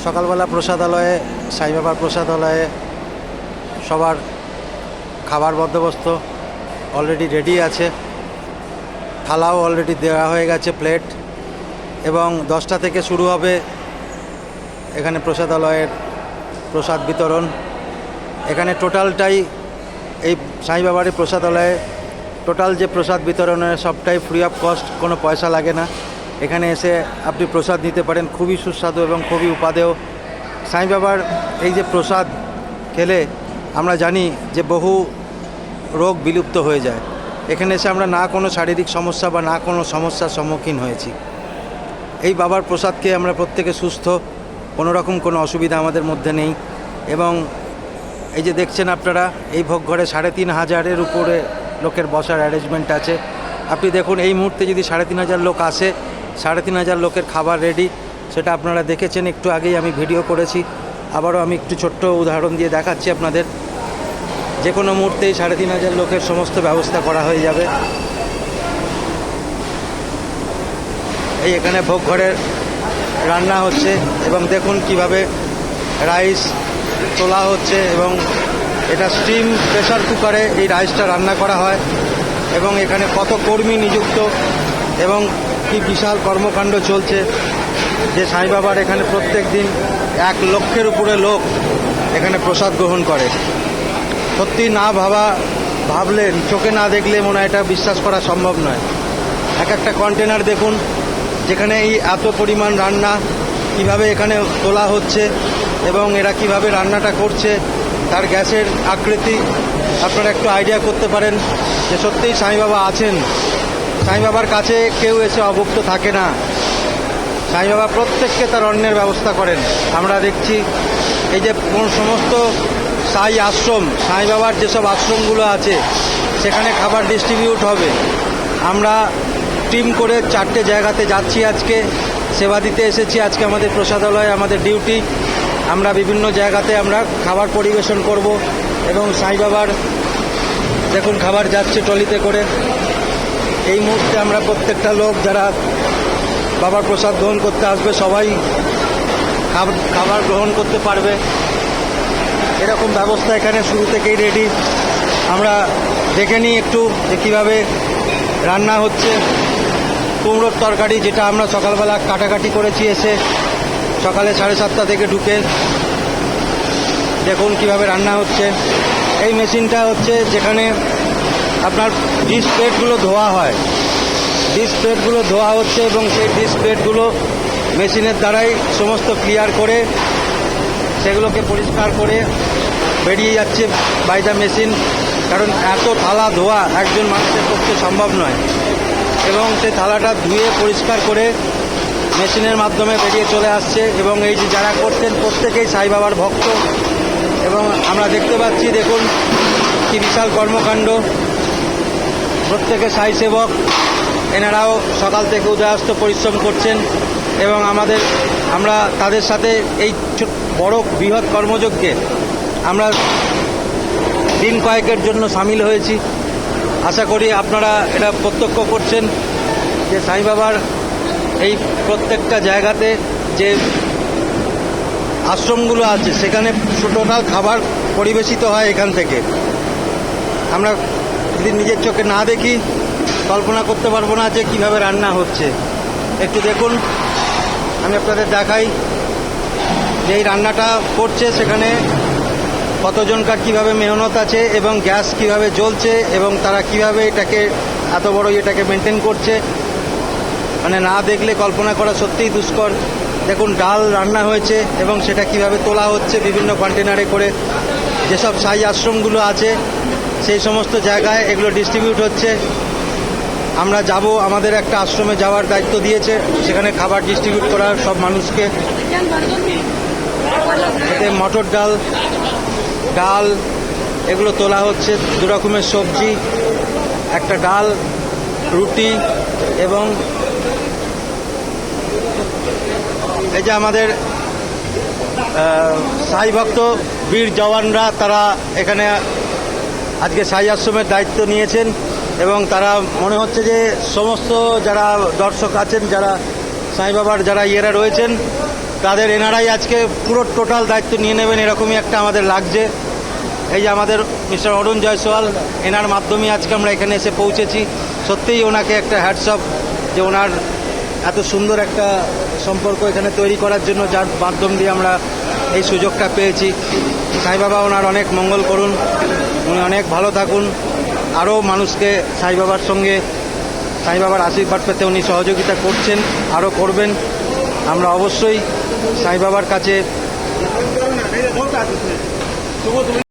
সকালবেলা প্রসাদালয়ে সাইবাবার প্রসাদালয়ে সবার খাবার বন্দোবস্ত অলরেডি রেডি আছে, থালাও অলরেডি দেওয়া হয়ে গেছে, প্লেট, এবং 10টা থেকে শুরু হবে এখানে প্রসাদালয়ের প্রসাদ বিতরণ। এখানে টোটালটাই এই সাইবাবার প্রসাদালয়ে টোটাল যে প্রসাদ বিতরণের সবটাই ফ্রি অফ কস্ট, কোনো পয়সা লাগে না। এখানে এসে আপনি প্রসাদ নিতে পারেন, খুবই সুস্বাদু এবং খুবই উপাদেয়। সাইবাবার এই যে প্রসাদ খেলে আমরা জানি যে বহু রোগ বিলুপ্ত হয়ে যায়। এখানে এসে আমরা না কোনো শারীরিক সমস্যা বা না কোনো সমস্যার সম্মুখীন হয়েছি। এই বাবার প্রসাদ খেয়ে আমরা প্রত্যেকে সুস্থ, কোনো রকম কোনো অসুবিধা আমাদের মধ্যে নেই। এবং এই যে দেখছেন আপনারা, এই ভোগঘরে ৩,৫০০-এর উপরে লোকের বসার অ্যারেঞ্জমেন্ট আছে। আপনি দেখুন, এই মুহূর্তে যদি ৩,৫০০ লোক আসে, ৩,৫০০ লোকের খাবার রেডি, সেটা আপনারা দেখেছেন একটু আগেই, আমি ভিডিও করেছি। আবারও আমি একটু ছোট্ট উদাহরণ দিয়ে দেখাচ্ছি আপনাদের। যে কোনো মুহূর্তেই ৩,৫০০ লোকের সমস্ত ব্যবস্থা করা হয়ে যাবে। এই এখানে ভোগঘরের রান্না হচ্ছে এবং দেখুন কিভাবে রাইস তোলা হচ্ছে, এবং এটা স্টিম প্রেসার কুকারে এই রাইসটা রান্না করা হয়। এবং এখানে কত কর্মী নিযুক্ত এবং কি বিশাল কর্মকাণ্ড চলছে, যে সাইবাবার এখানে প্রত্যেক দিন 1 লক্ষের উপরে লোক এখানে প্রসাদ গ্রহণ করে। সত্যি না ভাবলে, চোখে না দেখলে মনে হয় এটা বিশ্বাস করা সম্ভব নয়। এক একটা কন্টেনার দেখুন, যেখানে এই এত পরিমাণ রান্না কিভাবে এখানে তোলা হচ্ছে এবং এরা কিভাবে রান্নাটা করছে, তার গ্যাসের আকৃতি আপনারা একটু আইডিয়া করতে পারেন যে সত্যিই সাইবাবা আছেন। সাইবাবার কাছে কেউ এসে অভুক্ত থাকে না। সাইবাবা প্রত্যেককে তার অন্নের ব্যবস্থা করেন। আমরা দেখছি এই যে সমস্ত সাই আশ্রম, সাইবাবার যেসব আশ্রমগুলো আছে সেখানে খাবার ডিস্ট্রিবিউট হবে। আমরা টিম করে 4টে জায়গাতে যাচ্ছি, আজকে সেবা দিতে এসেছি। আজকে আমাদের প্রসাদালয়ে আমাদের ডিউটি, আমরা বিভিন্ন জায়গাতে আমরা খাবার পরিবেশন করব। এবং সাইবাবার দেখুন খাবার যাচ্ছে ট্রলিতে করে। এই মুহূর্তে আমরা প্রত্যেকটা লোক যারা বাবার প্রসাদ গ্রহণ করতে আসবে সবাই খাবার গ্রহণ করতে পারবে, এরকম ব্যবস্থা এখানে শুরু থেকেই রেডি। আমরা দেখে নিই একটু যে কীভাবে রান্না হচ্ছে। কুমড়োর তরকারি, যেটা আমরা সকালবেলা কাটাকাটি করেছি এসে, সকালে 7:30 থেকে ঢুকে দেখুন কিভাবে রান্না হচ্ছে। এই মেশিনটা হচ্ছে যেখানে আপনার ডিশ প্লেটগুলো ধোয়া হয়, ডিশ প্লেটগুলো ধোয়া হচ্ছে এবং সেই ডিশ প্লেটগুলো মেশিনের দ্বারাই সমস্ত ক্লিয়ার করে সেগুলোকে পরিষ্কার করে বেরিয়ে যাচ্ছে বাই দ্য মেশিন। কারণ এত থালা ধোয়া একজন মানুষের পক্ষে সম্ভব নয়, এবং সেই থালাটা ধুয়ে পরিষ্কার করে মেশিনের মাধ্যমে বেরিয়ে চলে আসছে। এবং এই যে যারা করছেন প্রত্যেকেই সাইবাবার ভক্ত, এবং আমরা দেখতে পাচ্ছি দেখুন কি বিশাল কর্মকাণ্ড। প্রত্যেকে সাই সেবক, এনারাও সকাল থেকে উদয়াস্ত পরিশ্রম করছেন এবং আমরা তাদের সাথে এই বড় বৃহৎ কর্মযজ্ঞে আমরা দিন কয়েকের জন্য সামিল হয়েছি। আশা করি আপনারা এটা প্রত্যক্ষ করছেন যে সাইবাবার এই প্রত্যেকটা জায়গাতে যে আশ্রমগুলো আছে সেখানে টোটাল খাবার পরিবেশিত হয় এখান থেকে। আমরা যদি নিজের চোখে না দেখি কল্পনা করতে পারবো না যে কীভাবে রান্না হচ্ছে। একটু দেখুন, আমি আপনাদের দেখাই যে এই রান্নাটা করছে সেখানে কতজনকার কীভাবে মেহনত আছে এবং গ্যাস কিভাবে জ্বলছে এবং তারা কিভাবে এটাকে এত বড় এটাকে মেনটেন করছে, মানে না দেখলে কল্পনা করা সত্যিই দুষ্কর। দেখুন ডাল রান্না হয়েছে এবং সেটা কিভাবে তোলা হচ্ছে বিভিন্ন কন্টেনারে করে। যেসব সাই আশ্রমগুলো আছে সেই সমস্ত জায়গায় এগুলো ডিস্ট্রিবিউট হচ্ছে। আমরা যাব, আমাদের একটা আশ্রমে যাওয়ার দায়িত্ব দিয়েছে, সেখানে খাবার ডিস্ট্রিবিউট করার সব মানুষকে। এতে মটর ডাল এগুলো তোলা হচ্ছে, 2 রকমের সবজি, একটা ডাল, রুটি, এবং এই যে আমাদের সাই ভক্ত বীর জওয়ানরা, তারা এখানে আজকে সাই আশ্রমের দায়িত্ব নিয়েছেন এবং তারা মনে হচ্ছে যে সমস্ত যারা দর্শক আছেন, যারা সাই বাবার যারা রয়েছেন, তাদের এনারাই আজকে পুরো টোটাল দায়িত্ব নিয়ে নেবেন এরকমই একটা আমাদের লাগছে। এই যে আমাদের মিস্টার অরুণ জয়সওয়াল, এনার মাধ্যমে আজকে আমরা এখানে এসে পৌঁছেছি। সত্যিই ওনাকে একটা হ্যাটস অফ, যে ওনার এত সুন্দর একটা সম্পর্ক এখানে তৈরি করার জন্য, যার মাধ্যম দিয়ে আমরা এই সুযোগটা পেয়েছি। সাই বাবা ওনার অনেক মঙ্গল করুন, উনি অনেক ভালো থাকুন, আরও মানুষকে সাই বাবার সঙ্গে, সাই বাবার আশীর্বাদ পেতে উনি সহযোগিতা করছেন, আরও করবেন। আমরা অবশ্যই সাই বাবার কাছে